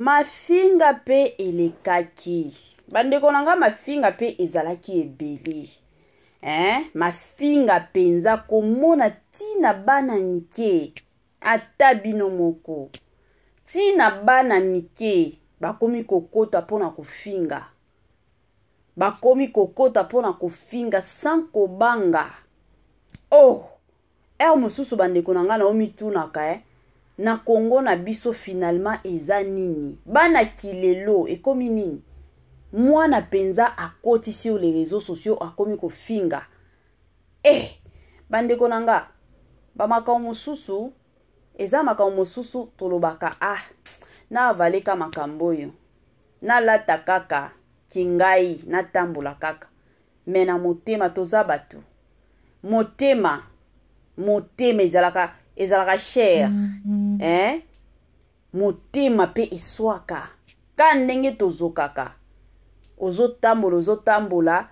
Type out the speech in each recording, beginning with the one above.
Mafinga pe elekaki. Bandeko nanga mafinga pe ezalaki ebele. Mafinga penza komona tina bana mike. Ata bino moko. Tina bana mike. Bakomi kokota pona kofinga. Bakomi kokota pona kofinga sans kobanga. Oh! Mosusu bandeko nanga na omitunaka na Congo na biso finalement eza nini? Bana kilelo ekomi nini? Mwana penza akoti sur les réseaux sociaux akomi kofinga. Bandeko nanga ba makao mosusu eza makao mosusu tolobaka na avaleka makambo yo. Na lata kaka kingai na tambola kaka. Mena motema toza batu. Motema ezalaka cher. Motema pe eswaka. Ka ndenge tozokaka. Ozotambola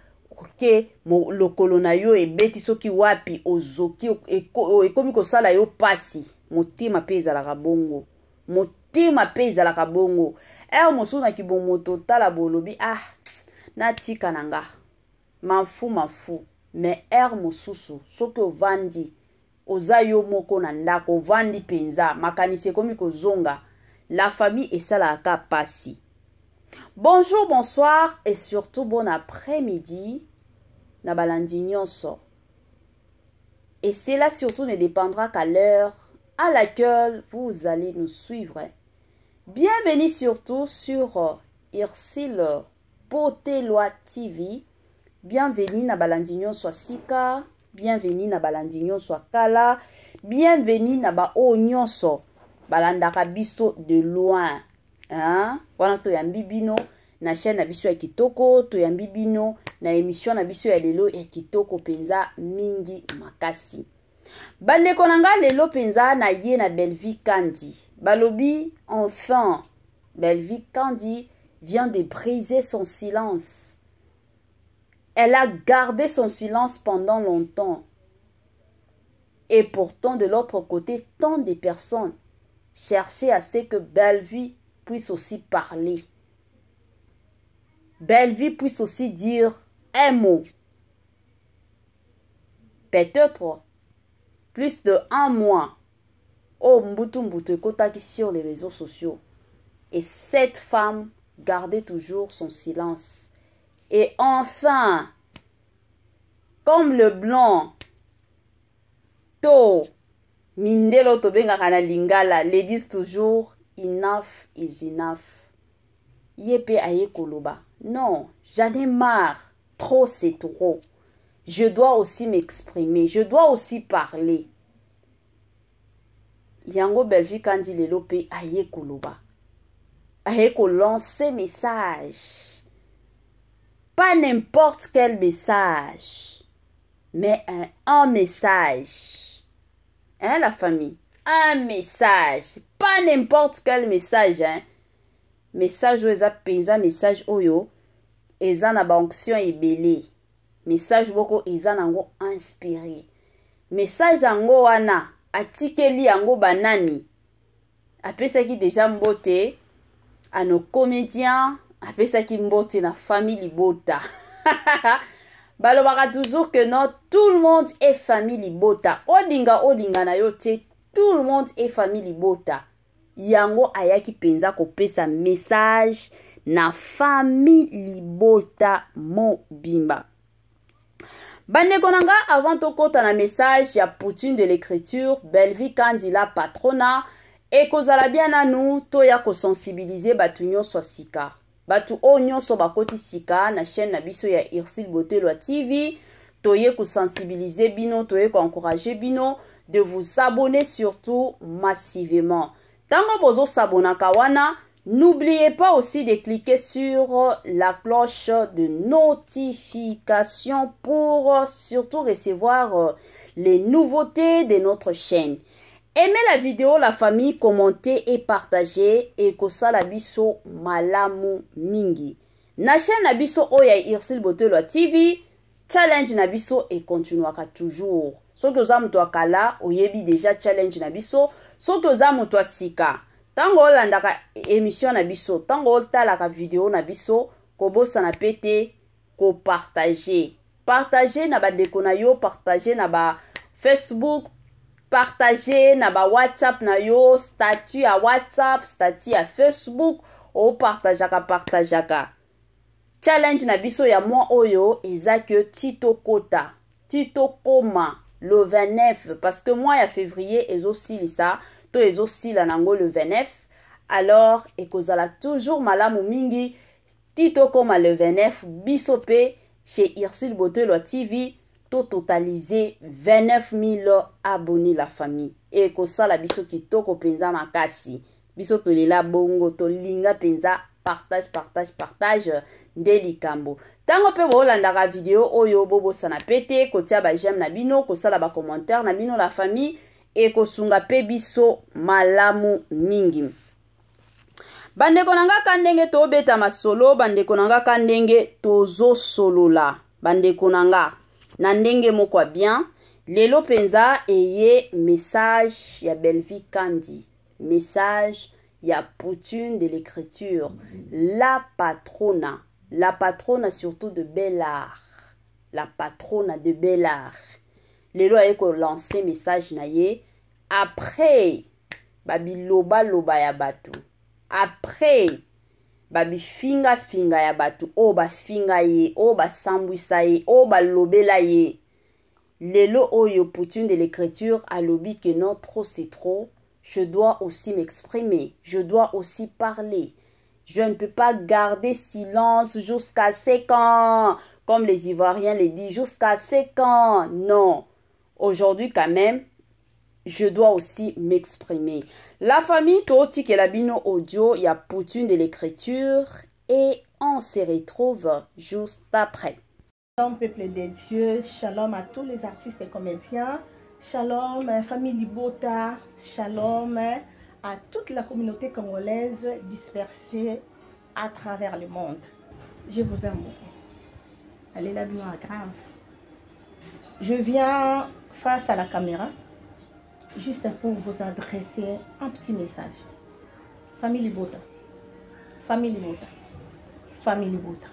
ke lokolo na yo ebeti soki wapi ozoki ekomi kosala yo pasi. Motema pe ezalaka bongo. Motema pe ezalaka bongo. Mosusu na kibomoto tala bolobi na tika nanga. Mafu. Mais mosusu soki ovandi oza yo moko na ndako ovandi penza makanisi komi kozonga la famille esalaka pasi. Bonjour, bonsoir et surtout bon après-midi na balandi nyonso. Et cela surtout ne dépendra qu'à l'heure à laquelle vous allez nous suivre. Bienvenue surtout sur Irsil Potelwa TV. Bienvenue na balandi nyonso sika. Bienvenue na balandi nyonso kala. Bienvenue na ba o nyonso balandaka biso de loin. Wana to yambi bino na chaîne na biso ya kitoko, to yambi bino na émission na biso ya lelo ya kitoko penza mingi makasi. Bandeko nanga lelo penza na ye na Belle-Vie Kandi. Balobi enfin Belle-Vie Kandi vient de briser son silence. Elle a gardé son silence pendant longtemps. Et pourtant, de l'autre côté, tant de personnes cherchaient à ce que Belle-Vie puisse aussi parler. Belle-Vie puisse aussi dire un mot. Peut-être plus de 1 mois. Mbutu ekotaki sur les réseaux sociaux. Et cette femme gardait toujours son silence. Et enfin, comme le blanc, to, mindelo to bengaka na lingala, les disent toujours, enough is enough. Yepe aye koloba. Non, j'en ai marre. Trop c'est trop. Je dois aussi m'exprimer. Je dois aussi parler. Yango Belle-Vie Kandi lelo pe aye koloba. Aye ko lancer message. Pas n'importe quel message, mais un message. La famille? Un message. Pas n'importe quel message. Message ou eza penza, message oyo. Eza na ba onction ebele. Message boko eza nango inspiré. Message yango wana. Atikeli yango banani. Apesaki déjà mbote à nos comédiens. Apesaki mbote na famille Libota. Balobaka toujours que non, tout le monde est famille Libota. Odinga na yote, tout le monde est famille Libota. Yango ayaki penza kopesa message na famille Libota mobimba. Bandeko nanga avant tokota na message ya Poutine de l'écriture, Belle-Vie Kandi la patrona et kozala bien na nous to ya ko sensibiliser batu nyonso sika. Batu o nyonso bakoti sika na chaîne na biso ya Irsil Potelwa TV. Toye ko sensibiliser bino, toye ko encourager bino de vous abonner surtout massivement. Tango bozo s'abonaka wana, n'oubliez pas aussi de cliquer sur la cloche de notification pour surtout recevoir les nouveautés de notre chaîne. Aimez la vidéo, la famille, commentez et partagez. Et kosala biso malamu mingi. Na chaîne na biso oya Irsil Potelwa TV, challenge na biso et continuera toujours. Soki oza muto akala, oyebi déjà challenge na biso. Soki oza muto asika, tango olandaka émission na biso tango otalaka vidéo na biso kobosana pete ko partager na bandeko na yo, partager na ba Facebook, partager na ba WhatsApp na yo, statut à WhatsApp, statut à Facebook, o partageaka. Challenge na biso ya moi oyo eza que Tito Koma le 29 parce que moi ya février ezosilisa to ezosila nango le 29 alors ekozala toujours malamu mingi Tito Koma le 29 biso pe chez Ursule Botello TV to totaliser 29 000 abonnés la famille et kosala biso kitoko penza makasi biso tolela bongo to linga penza partage ndelikambo tango pe bolandaka video oyo bobosana pete kotia ba j'aime na bino kosala ba commentaire na bino la famille et kosunga pe biso malamu mingi bandeko nanga kandenge to beta masolo bandeko nanga kandenge tozo solola bandeko nanga na ndenge moko bien lelo penza eye message ya Belvie Kandi message ya Poutine de l'écriture la patrona surtout de Bellard la patrona de Bellard lelo ayeko lancer message na ye après babi loba ya batu après babi finga ya batu o ba finga ye o ba sambwisa ye o ba lobela ye lelo oyo Poutine de l'écriture a lobby que non trop c'est trop. Je dois aussi m'exprimer, je dois aussi parler. Je ne peux pas garder silence jusqu'à 5 ans, comme les Ivoiriens le disent, jusqu'à 5 ans. Non, aujourd'hui quand même, je dois aussi m'exprimer. La famille Toti Kelabino Audio, il y a Poutine de l'écriture et on se retrouve juste après. Shalom peuple de Dieu, shalom à tous les artistes et comédiens. Shalom, famille Libota, shalom à toute la communauté congolaise dispersée à travers le monde. Je vous aime beaucoup. Allez la bien grave. Je viens face à la caméra juste pour vous adresser un petit message. Famille Libota, famille Libota, famille Libota.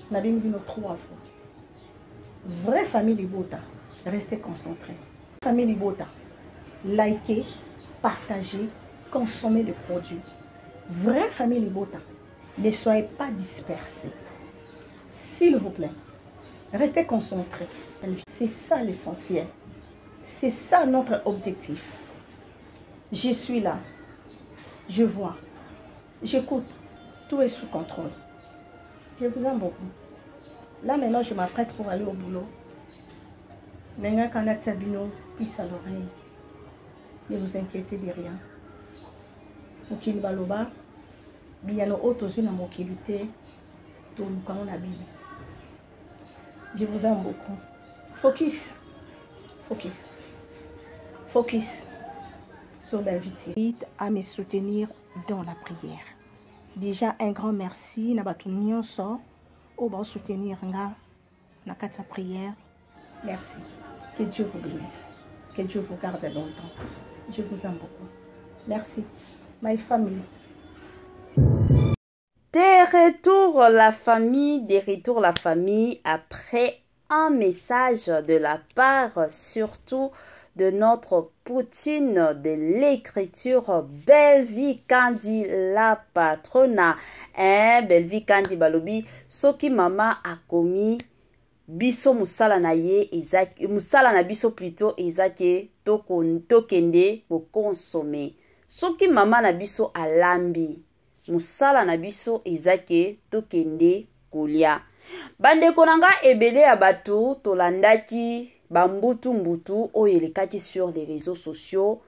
Nous avons vu nos 3 fois. Vraie famille Libota, restez concentrés. Famille Libota, likez, partagez, consommez les produits. Vraie famille Libota, ne soyez pas dispersés. S'il vous plaît, restez concentrés. C'est ça l'essentiel. C'est ça notre objectif. Je suis là. Je vois. J'écoute. Tout est sous contrôle. Je vous aime beaucoup. Là maintenant, je m'apprête pour aller au boulot. Nenga kana tsabino puisse à l'oreille. Ne vous inquiétez de rien. Mokili baloba biyano otozu na mokilité to lukano na bibi. Je vous aime beaucoup. Focus. Focus. Focus sur la vie. À me soutenir dans la prière. Déjà un grand merci na batu nyonso o ba soutenir nga na kata prière. Merci. Que Dieu vous bénisse. Que Dieu vous garde longtemps. Je vous aime beaucoup. Merci. My family. Des retours la famille après un message de la part surtout de notre Poutine de l'écriture Belvie Kandi la patrona. Belvie Kandi balobi soki mama a commis biso musala na ye ezaki musala na biso plutôt ezaki tokende ko consommer soki mama na biso alambi musala na biso ezaki tokende kolia bandeko nanga ebele ya batu tolandaki bambutu oyo elekaki sur les réseaux sociaux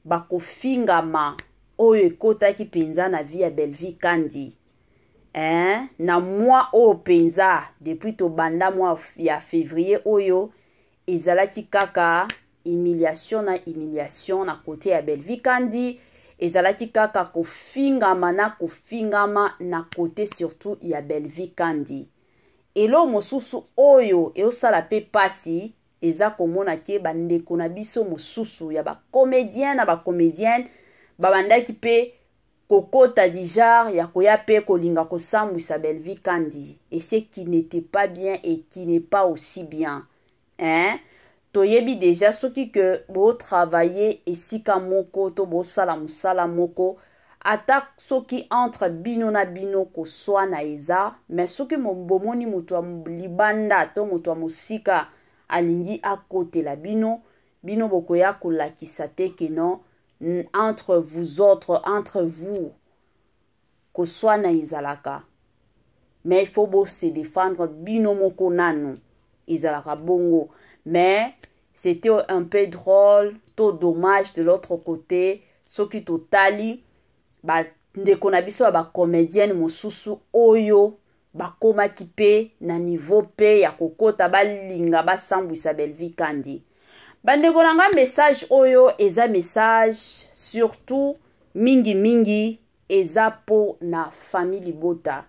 bakofingama oyo ekotaki penza na vie ya Belvie Kandi na mois o penza depuis to banda mois ya février oyo ezalaki kaka humiliation na côté ya Belvie Kandi ezalaki kaka kofingama na côté surtout ya Belvie Kandi elo mosusu oyo eosala pe pasi eza komona ke bandeko na biso mosusu ya ba comédien na ba comédienne babandaki pe kokota dijar ya koya pe kolinga kosambwisa Belle-Vie Kandi, et ce qui n'était pas bien et qui n'est pas aussi bien. Hein? Toyebi déjà soki que bo travailler esika moko to bo sala musala moko ata soki entre bino na bino ko swa na eza, mais soki bomoni mutu wa libanda to mutu wa musika alingi akotela bino, bino bokoya kolakisa te ke non entre vous autres, entre vous ko swa na izalaka. Mais il faut bo se défendre bino moko nanu izalaka bongo. Mais c'était un peu drôle, tout dommage de l'autre côté, ce qui totali, ba ndeko na biso ba comédienne mosusu oyo ba koma kipe na niveau pe ya kokota ba linga ba sambwisa Belle-Vie Kandi. Ba ndeko na nga message oyo eza message surtout mingi eza po na famille Libota.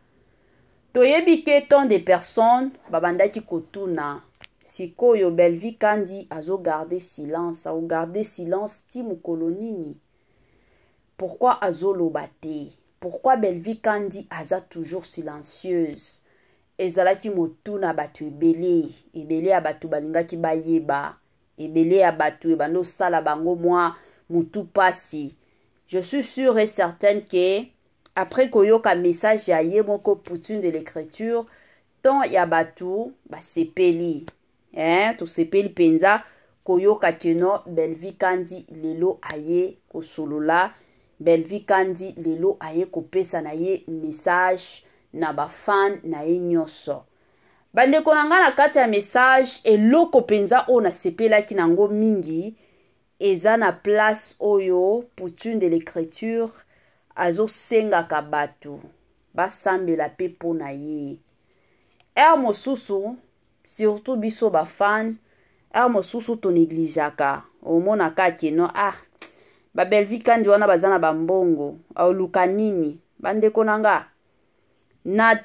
Toyebi ke tant de personnes babandaki kotuna sikoyo Belle-Vie Kandi azo garder silence, a garder silence ti mokolo nini. Pourquoi azo lobate? Pourquoi Belle-Vie Kandi aza toujours silencieuse? Ezalaki motuna batu ebele ya batu balingaki bayeba, ebele ya batu ebando sala bango mwa mutu pasi. Je suis sûre et certaine que après koyoka message ya ye moko poutine de l'écriture, tant ya batu ba sepeli. To sepeli penza koyoka keno Belle-Vie Kandi lelo aye kosolola, Belle-Vie Kandi lelo aye kopesa na ye message na ba fan na ye nyoso. Bandeko na nga na kati ya message eloko penza o na sepela ki nango mingi eza na place oyo poutine de l'écriture azo senga ka batu basambela pe po na ye. Mosusu surtout biso ba fan, mosusu to néglijaka. Omona ka keno ba Belle-Vie Kandi wana bazana ba mbongo, au luka nini. Bandeko nanga na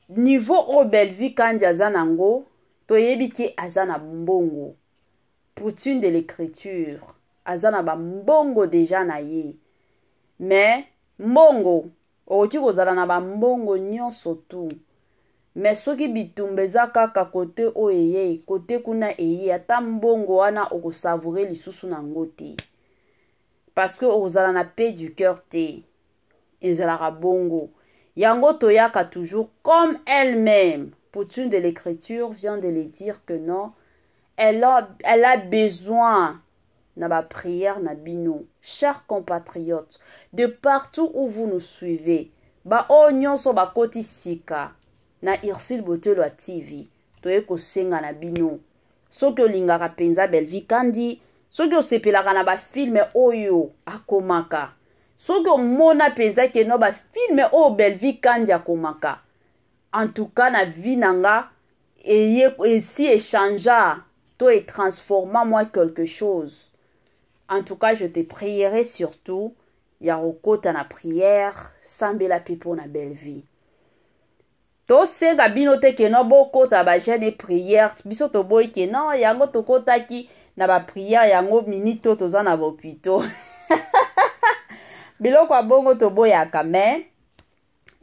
niveau o Belle-Vie Kandi azana ngo, toyebi ke azana mbongo. Poutine de l'écriture, azana ba mbongo déjà na ye. Mais mbongo, oki kozala na ba mbongo nyonso tu. Mais soki bitumba eza kaka kote o eye, kote kuna eye, ata mbongo wana okosavoure lisusu nango te. Parce que ozala na paix du cœur te. Ezalaka bongo. Yango toyaka toujours comme elle-même. Poutine de l'écriture vient de le dire que non, elle a besoin na ba prière na bino. Chers compatriotes, de partout où vous nous suivez, ba o nyonso ba koti sika na Ursule Botelo a TV, toye ko senga na bino. Soki olingaka penza Belle-Vie Kandi, soki osepelaka na ba filme oyo akomaka, soki omona penza ke no ba filme oyo Belle-Vie Kandi akomaka, en tout cas na vie nanga esi échangea to et transforma moi quelque chose. En tout cas, je te prierai surtout ya okota na prière sambela pipo na Belle-Vie. To senga bino te ke no bokota ba jeune prière, biso to boy ke no yango to kota ki na ba prière yango minito toza na bopito. Biloko bongo to boyaka me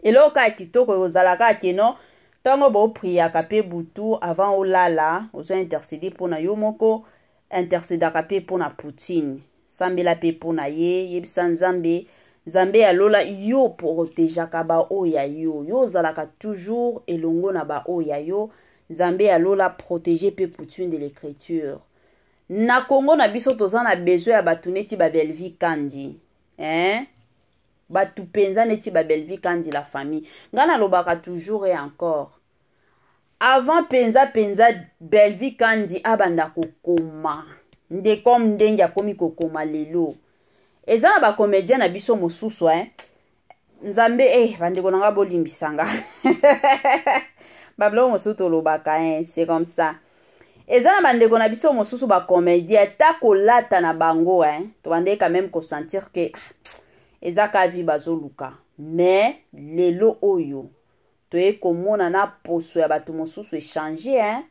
eloko ya kitoko ozalaka ke no tango bo priaka pe butu avant olala ozo intercéder pona yo moko, intercédaka pe pona Poutine sambela pe pona ye yebisa Nzambe alola yo protejaka ba oya yo zalaka toujours elongo na ba oya yo. Nzambe alola protéger pe Poutine de l'écriture. Na Congo na biso toza na besoin ya batu neti ba Belle-Vie Kandi. Batu penza neti ba Belle-Vie Kandi la famille. Ngana lobaka toujours et encore. Avant penza Belle-Vie Kandi abanda kokoma. Ndekom ndenge akomi kokoma lelo. Eza na ba comédien na biso mosusu Nzambe bandeko nanga bolimbisanga. Bablo mosusu tolobaka c'est comme ça. Eza na bandeko na biso mosusu ba comédien ta kolata na bango to bande quand même ko sentir que eza ka vi bazoluka. Mais lelo oyo toye komona na poso ya batu mosusu échanger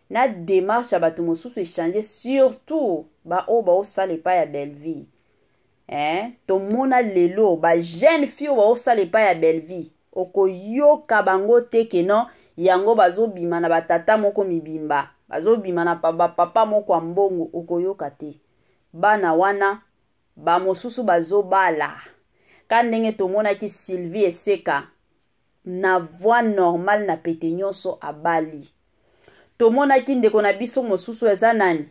na démarche ya batu mosusu échanger surtout ba o sale pa ya Belle-Vie. tomona lelo ba jeune fille baosala epai ya Belleville okoyoka bango te ke non yango bazobima na batata moko mibimba bazobima na papa moko ya mbongo okoyoka te. Bana wana bamosusu bazobala ka ndenge tomonaki Sylvie Eseka na voix normale na pete nyonso abali. Tomonaki ndeko na biso mosusu eza nani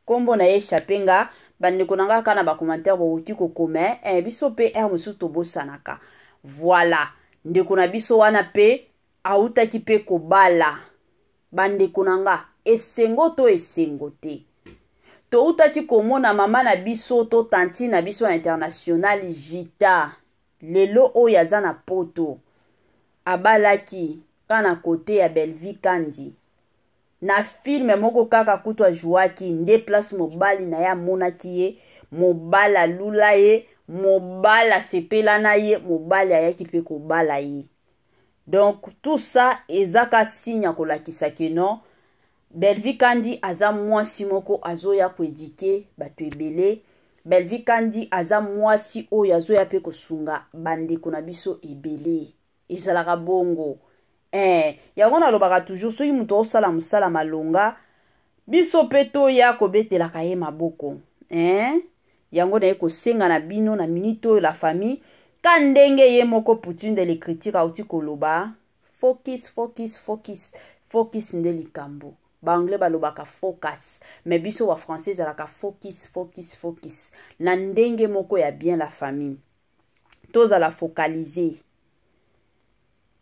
kombo na ye Chapenga bandeko nanga kana ba commentaire bokuti kokoma biso pe mosusu tobosanaka. Voilà ndeko na biso wana pe autaki pe kobala bandeko nanga esengo to esengo te. Toutaki komona mama na biso to tanti na biso international Jita lelo oyo aza na poto abalaki kana kote ya Belleville Kandi na filme moko kaka kutu ajuaki nde place mobali na ya monaki ye mobali alula ye mobali asepela na ye mobali ayaki pe kobala ye. Donc tout ça ezaka signe kolakisa ke non Belleville Kandi aza mwasi moko azoya koedike bato ebele. Belleville Kandi aza mwasi oyo azoya pe kosunga bandeko na biso ebele. Ezalaka bongo. Yango nalobaka toujours soki muto osala musala malonga biso pe toya kobetelaka ye maboko. Yango na ye kosenga na bino na minute oyo la famille ka ndenge ye moko Poutine de l'écriture auti koloba focus focus focus focus nde likambo. Banglais balobaka focus mais biso wa français ezalaka focus focus focus na ndenge moko ya bien la famille. Tozala focaliser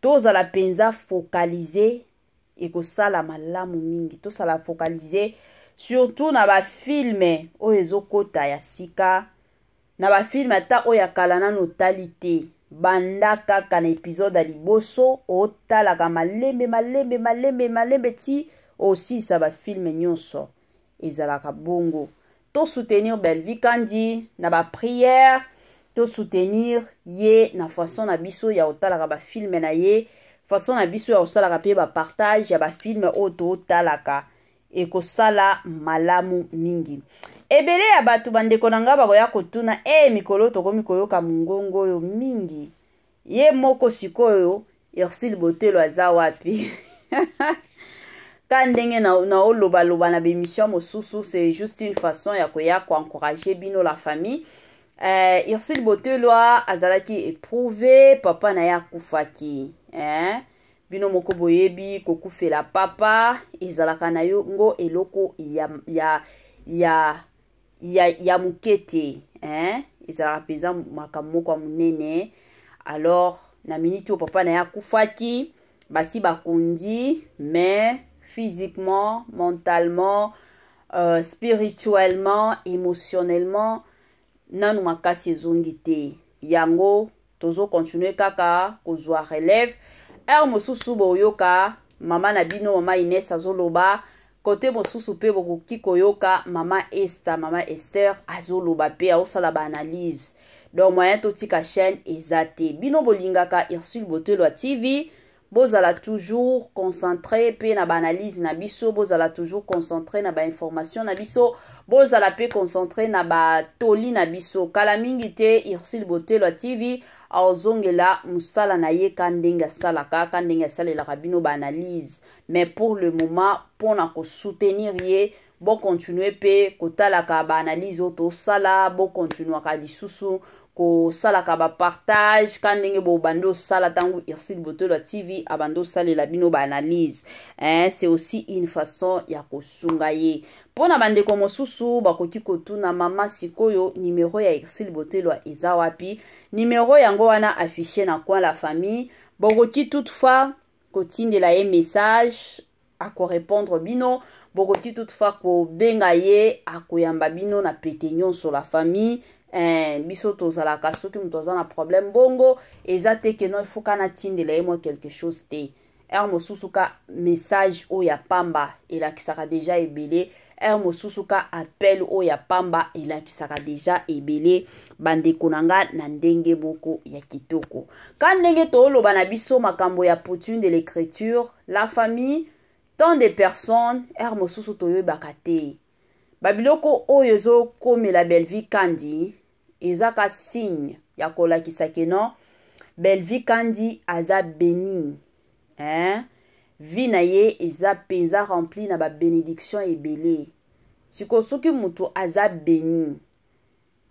tozala penza focaliser ekosala malamu mingi. Tozala focaliser surtout na ba filme oyo ezokota ya sika na ba filme ata oyo ya kala nano talité banda kaka na épisode ya liboso otalaka malembe malembe malembe malembe ti aussi ça ba filme nyonso ezalaka bongo. To soutenir Belleville Kandi na ba prière, to soutenir ye na façon na biso ya otalaka ba filme na ye, façon na biso ya osalaka pe ba partage ya ba filme oto otalaka ekosala malamu mingi. Ebele ya batu bandeko nanga bakoya kotuna mikolo tokomi koyoka mungongo oyo mingi. Ye moko sikoyo Ursule Botelo aza wapi? Kandenge na oloba na bémission mosusu c'est juste une façon ya koya encourager bino la famille. Ursule Botelo azalaki éprouvé papa na ya kufaki. Bino moko boyebi kokufela papa ezalaka na yo ngo eloko ya mukete ezalaka peza makambo kwa munene. Alors na minute o papa na ya kufaki basi bakundi mais physiquement, mentalement, spirituellement, émotionnellement nanu makasi ezongi te. Yango tozo continuer kaka kozwa relève. Mosusu boyoka mama na bino mama Inès azoloba côté mosusu pe bokoki koyoka mama Esther azoloba pe aosala ba analyse. Donc moyen totika chaîne ezate bino bolingaka Ursule Botelo TV bozala toujours concentré pe na ba analyse na biso, bozala toujours concentré na ba information na biso, bozala pe concentré na ba toli na biso. Kala mingi te Ursule Botelo TV aozongela musala na ye kandenga salaka kandenga salela bino ba analyse. Mais pour le moment pona ko soutenir ye bon continuer pe kotalaka ba analyse auto sala bon continuer ka lisusu ko salaka ba partage kandenge bo bando sala tangu Ursule Botelo TV abando salela bino ba analyse. C'est aussi une façon ya kosunga ye. Pona bandeko mosusu bakoki kotuna mama sikoyo numéro ya Ursule Botelo eza wapi? Numéro yango wana affiché na coin la famille. Bokoki toutefois kotindela ye message ako répondre bino. Bokoki toutefois ko benga ye akoyamba bino na pete nyonso la famille. Biso tozalaka soki mutu aza na problème bongo eza te ke no il faut kana tindela ye mo quelque chose te. Mosusu ka message o ya pamba elakisaka déjà ebele. Mosusu ka appel o ya pamba elakisaka déjà ebele. Bandeko nanga na ndenge boko ya kitoko. Ka ndenge toloba na biso makambo ya Poutine de l'écriture, la famille, tant de personnes, mosusu toyebaka te. Babiloko oyo ezo komela Belleville Kandi ezaka signe ya kolakisa keno Belle-Vie Kandi aza béni. Vie na ye eza penza rempli na ba bénédiction ebele. Siko soki mutu aza béni,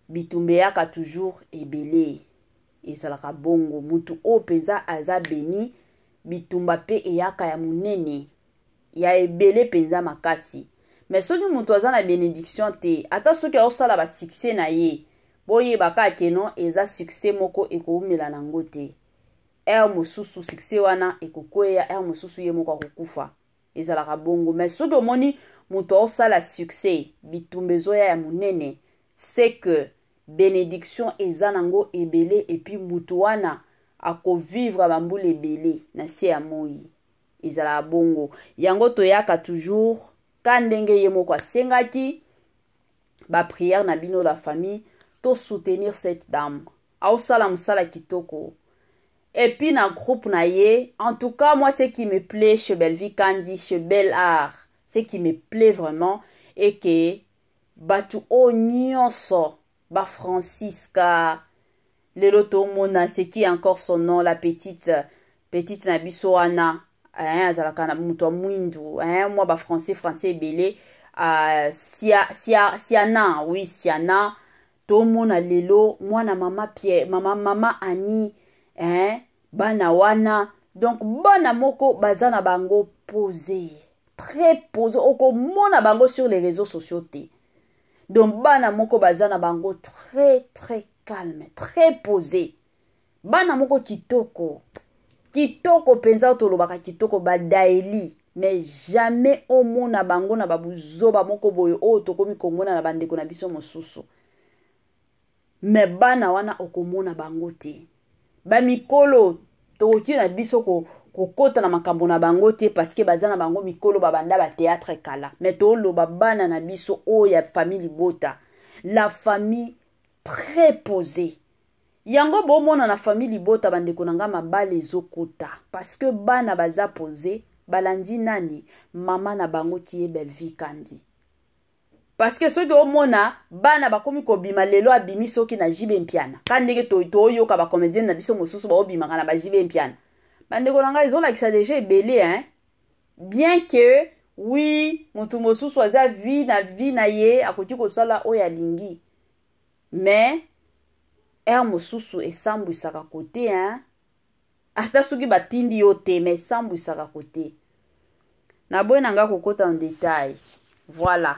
bitumbe yaka toujours ebele. Ezalaka bongo mutu o penza aza béni, bitumba pe eyaka ya munene. Ya ebele penza makasi. Mais soki mutu aza na bénédiction te, ata soki osala ba succès na ye, boye baka keno eza succès moko ekoumela nango te. Mosusu succès wana ekokweya mosusu ye moko akokufa. Ezalaka bongo. Mais soki omoni mutu osala succès, bitumbe zoya ya munene, c'est que bénédiction eza nango ebele et puis mutu wana ako vivre bambula ebele na se ya moi. Ezalaka bongo. Yango toyaka toujours kandenge ye moko asengaki ba prière na bino la famille to soutenir cette dame. Aosala musala kitoko. Et puis na groupe na ye, en tout cas moi ce qui me plaît chez Belle-Vie Kandi, chez Bel Art, ce qui me plaît vraiment est que batu o nyonso ba Francisca lelo to mona c'est qui encore son nom, la petite na biso wana azalaka na mutu mwindu moi ba français belé Siana, oui Siana to mona lelo mwana mama Pierre mama Annie bana wana. Donc bana moko bazana bango posé, très posé, oko mona bango sur les réseaux sociaux te. Donc bana moko bazana bango très très calme, très posé. Bana moko kitoko penza tolobaka kitoko badaeli, mais jamais au mona bango na babuzoba moko boyo o tokomi komona na bandeko na biso mosusu. Mais bana wana okomona bango te. Ba mikolo toki na biso ko kota na makambo na bango te parce que bazana bango mikolo babanda ba théâtre kala. Mais to lo babana na biso o ya famille Bota, la famille très posée. Yango bo mona na famille Bota bandeko nanga mabale ezokota parce que bana baza posé balandi nani mama na bango ki e Belle-Vie Kandi. Parce que ceux qui ont mona bana bakomi ko bima lelo abimi soki na jibe mpiana kandeke to yoka ba comédien na biso mosusu ba obima kana ba jibe mpiana bandeko nanga ils ont là que ça déjà belé bien que oui mutu mosusu aza vie na ye akoti ko sala oya lingi, mais mosusu esambu isaka kote ata soki batindi yo te mais esambu isaka kote na boy nanga kokota en détail. Voilà.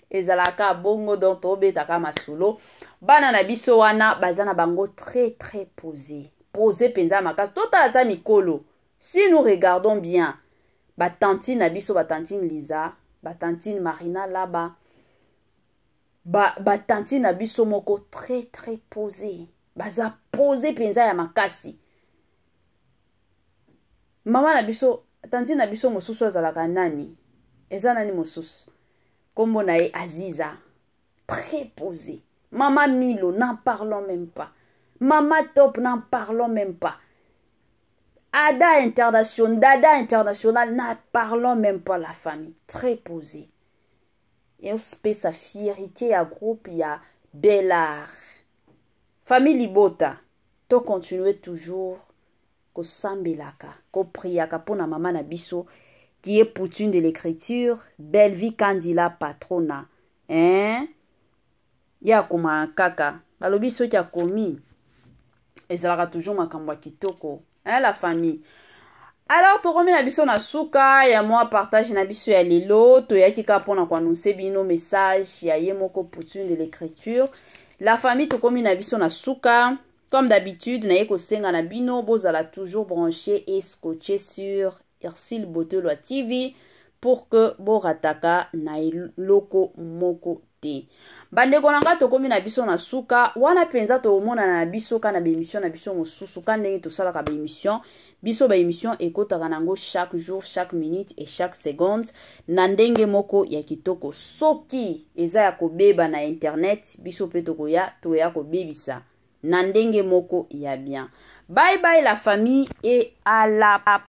Ezalaka bongo donc tobetaka masolo bana na biso wana bazana bango très très posé penza makasi totata mikolo. Si nous regardons bien batantine na biso batantine Lisa, batantine Marina là-bas, batantine na biso moko très très posé, baza posé penza ya makasi. Mama na biso tantine na biso mosusu azalaka nani eza nani mosusu kombo na ye Aziza, très posé. Mama Milo, n'en parlons même pas. Mama Top, n'en parlons même pas. Dada international, n'en parlons même pas. La famille, très posée. Et on se paie sa fierté à groupe, il y a Bel Art. Famille Bota, to continuer toujours ko sambelaka, ko priaka pona mama na biso qui est poutine de l'écriture, Belle-Vie Kandi la patrona. Ya kuma kaka. Balobi so kia komi. Ezalaka toujours makambo kitoko. La famille. Alors, to remet na biso na suka, ya moi partage na biso ya lelo, to ya kika pona kwa annoncer bino message, ya ye moko poutine de l'écriture. La famille to komi na biso na suka. Comme d'habitude, na ye ko senga na bino, bozala toujours branché et scotché sur Ursule Botelwa TV pour que borataka na loko moko te. Bandeko nanga tokomi na biso na suka wana penza to mona na biso kana ba émission na biso mosusu kana ndenge to sala ka ba émission biso ba émission ekotaka nango chaque jour, chaque minute et chaque seconde na ndenge moko ya kitoko. Soki eza ya kobeba na internet biso pe tokoya to ya kobebisa na ndenge moko ya bien. Bye bye la famille et à la